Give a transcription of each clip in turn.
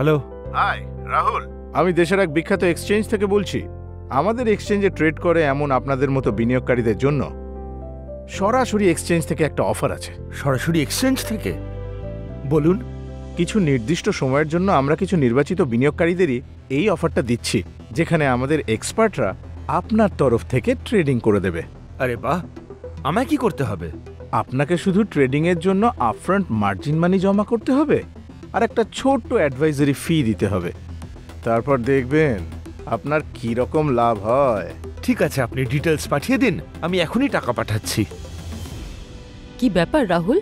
Hello. High Rahul, আমি দেশের এক বিখ্যাত এক্সচেঞ্জ থেকে বলছি। আমাদের এক্সচেঞ্জে ট্রেড করে এমন আপনাদের মতো বিনিয়োগকারীদের জন্য সরাসরি এক্সচেঞ্জ থেকে একটা অফার আছে। সরাসরি এক্সচেঞ্জ থেকে? বলুন। কিছু নির্দিষ্ট সময়ের জন্য আমরা কিছু নির্বাচিত বিনিয়োগকারীদেরই এই অফারটা দিচ্ছি, যেখানে আমাদের এক্সপার্টরা আপনার তরফ থেকে ট্রেডিং করে দেবে। আরে বাহ, আমায় কি করতে হবে? আপনাকে শুধু ট্রেডিংয়ের জন্য আপফ্রন্ট মার্জিন মানি জমা করতে হবে আর একটা ছোট্ট অ্যাডভাইজারি ফি দিতে হবে। তারপর দেখবেন আপনার কি রকম লাভ হয়। ঠিক আছে, আপনি ডিটেলস পাঠিয়ে দিন, আমি এখনই টাকা পাঠাচ্ছি। কি ব্যাপার রাহুল,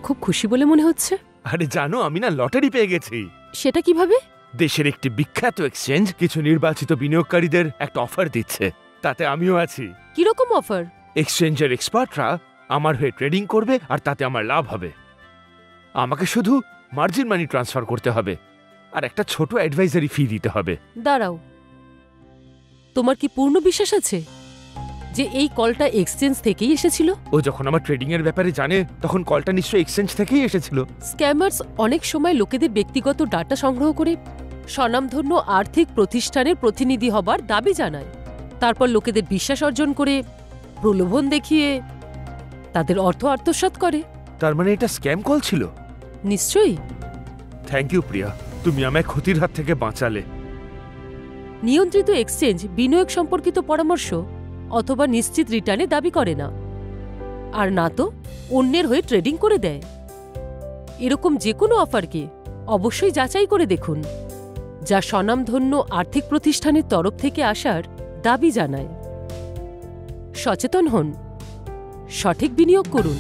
খুব খুশি বলে মনে হচ্ছে। আরে জানো, আমি না লটারি পেয়ে গেছি। সেটা কিভাবে? দেশের একটি বিখ্যাত এক্সচেঞ্জ কিছু নির্বাচিত বিনিয়োগকারীদের একটা অফার দিচ্ছে, তাতে আমিও আছি। কিরকম অফার? এক্সচেঞ্জের এক্সপার্টরা আমার হয়ে ট্রেডিং করবে আর তাতে আমার লাভ হবে। আমাকে শুধু মার্জিন মানি ট্রান্সফার করতে হবে আর একটা ছোট অ্যাডভাইজারি ফি দিতে হবে। দাঁড়াও, তোমার কি পূর্ণ বিশ্বাস আছে যে এই কলটা এক্সচেঞ্জ থেকেই এসেছিল? ও যখন আমার ট্রেডিং এর ব্যাপারে জানে তখন কলটা নিশ্চয়ই এক্সচেঞ্জ থেকেই এসেছিল। স্ক্যামার্স অনেক সময় লোকেদের ব্যক্তিগত ডাটা সংগ্রহ করে স্বনামধন্য আর্থিক প্রতিষ্ঠানের প্রতিনিধি হবার দাবি জানায়, তারপর লোকেদের বিশ্বাস অর্জন করে প্রলোভন দেখিয়ে তাদের অর্থ আত্মসাৎ করে। তার মানে এটা স্ক্যাম কল ছিল? নিশ্চয়ই। থ্যাংক ইউ প্রিয়া, তুমি আমায় ক্ষতির হাত থেকে বাঁচালে। নিয়ন্ত্রিত এক্সচেঞ্জ বিনিয়োগ সম্পর্কিত পরামর্শ অথবা নিশ্চিত রিটার্নে দাবি করে না, আর না তো অন্যের হয়ে ট্রেডিং করে দেয়। এরকম যে কোনো অফারকে অবশ্যই যাচাই করে দেখুন, যা স্বনামধন্য আর্থিক প্রতিষ্ঠানের তরফ থেকে আসার দাবি জানায়। সচেতন হন, সঠিক বিনিয়োগ করুন।